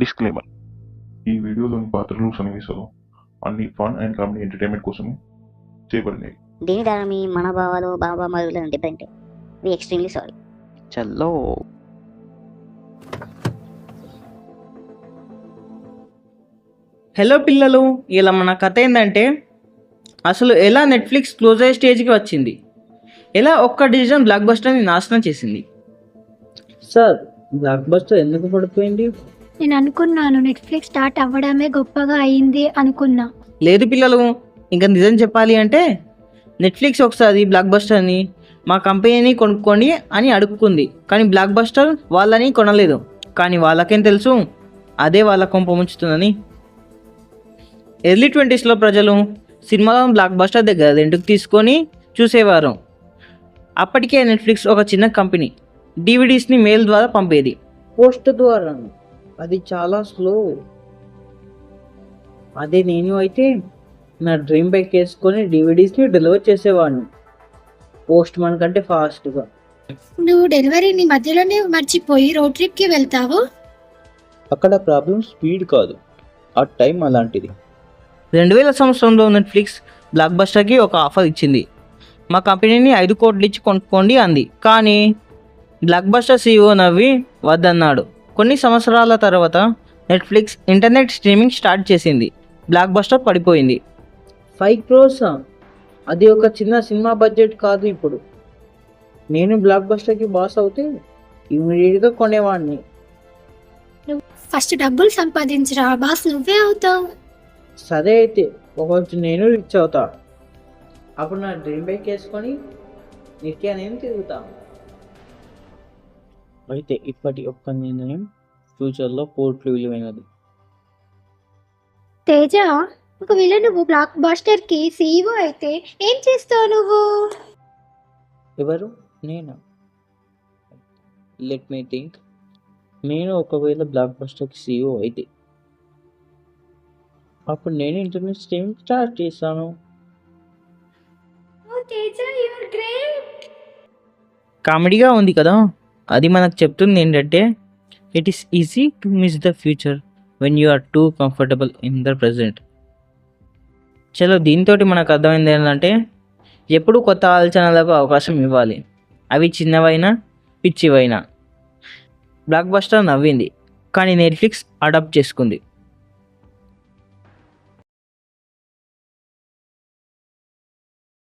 Disclaimer: ఈ వీడియోలోని పాత్రలు, సన్నివేశాలు అన్ని ఫన్ అండ్ కామెడీ ఎంటర్టైన్మెంట్ కోసమే చేయబడినాయి. దీని ద్వారా మీ మనోభావాలు, భావోద్వేగాలను దెబ్బతింటే వి ఎక్స్ట్రీమ్లీ సారీ. చల్లో. హలో పిల్లలు, ఇలా మన కథ ఏంటంటే అసలు ఎలా నెట్ఫ్లిక్స్ క్లోజ్ అయ్యే స్టేజ్కి వచ్చింది, ఎలా ఒక్క డిసిజన్ బ్లాక్ బస్టర్ని నాశనం చేసింది. సార్, బ్లాక్ బస్టర్ ఎందుకు పడిపోయింది? నేను అనుకున్నాను నెట్ఫ్లిక్స్ స్టార్ట్ అవ్వడమే గొప్పగా అయింది అనుకున్నా. లేదు పిల్లలు, ఇంకా నిజం చెప్పాలి అంటే నెట్ఫ్లిక్స్ ఒకసారి బ్లాక్ బస్టర్ని మా కంపెనీని కొనుక్కోండి అని అడుక్కుంది, కానీ బ్లాక్ బస్టర్ వాళ్ళని కొనలేదు. కానీ వాళ్ళకేం తెలుసు అదే వాళ్ళ కొంప ముంచుతుందని. ఎర్లీ 20s ప్రజలు సినిమాలను బ్లాక్ బస్టర్ దగ్గర రెండుకు తీసుకొని చూసేవారు. అప్పటికే నెట్ఫ్లిక్స్ ఒక చిన్న కంపెనీ, డివిడీస్ని మెయిల్ ద్వారా పంపేది. పోస్ట్ ద్వారా అది చాలా స్లో. అదే నేను అయితే నా డ్రీమ్ బైక్ వేసుకొని డివిడీస్ని డెలివర్ చేసేవాడిని, పోస్ట్ మ్యాన్ కంటే ఫాస్ట్గా. నువ్వు డెలివరీని మధ్యలోనే మర్చిపోయి రోడ్ ట్రిప్కి వెళ్తావు. అక్కడ ప్రాబ్లం స్పీడ్ కాదు, ఆ టైం అలాంటిది. 2000 నెట్ఫ్లిక్స్ బ్లాక్ బస్టర్కి ఒక ఆఫర్ ఇచ్చింది. మా కంపెనీని 5 కోట్లు ఇచ్చి కొనుక్కోండి అంది. కానీ బ్లాక్ బస్టర్ CEO నవ్వి వద్దన్నాడు. కొన్ని సంవత్సరాల తర్వాత నెట్ఫ్లిక్స్ ఇంటర్నెట్ స్ట్రీమింగ్ స్టార్ట్ చేసింది. బ్లాక్ బస్టర్ పడిపోయింది. 5 crores, అది ఒక చిన్న సినిమా బడ్జెట్ కాదు. ఇప్పుడు నేను బ్లాక్ బస్టర్కి బాస్ అవుతే ఇమీడియట్గా కొనేవాడిని. ఫస్ట్ డబ్బులు సంపాదించరా బాస్, నువ్వే అవుతావు. సరే అయితే ఒకరోజు నేను రిచ్ అవుతా, అప్పుడు నా డ్రీమ్ బైక్ వేసుకొని నిత్యా నేను తిరుగుతా. అయితే ఇప్పటి ఒక్క నిర్ణయం ఫ్యూచర్లో కోట్లు విలువైనది. తేజ, ఒకవేళ నువ్వు బ్లాక్ బస్టర్ కి CEO అయితే ఏం చేస్తావు నువ్వు? ఎవరు? నేనా? Let me think. నేను ఒకవేళ బ్లాక్ బస్టర్కి CEO అయితే అప్పుడు నేను ఇంటర్నెట్ స్ట్రీమింగ్ స్టార్ట్ చేస్తాను. కామెడీగా ఉంది కదా. అది మనకు చెప్తుంది ఏంటంటే it is easy to miss the future when you are too comfortable in the present. చలో, దీంతో మనకు అర్థమైంది ఏంటంటే ఎప్పుడు కొత్త ఆలోచనలకు అవకాశం ఇవ్వాలి, అవి చిన్నవైనా పిచ్చివైనా. బ్లాక్ బస్టర్ నవ్వింది, కానీ నెట్ఫ్లిక్స్ అడాప్ట్ చేసుకుంది.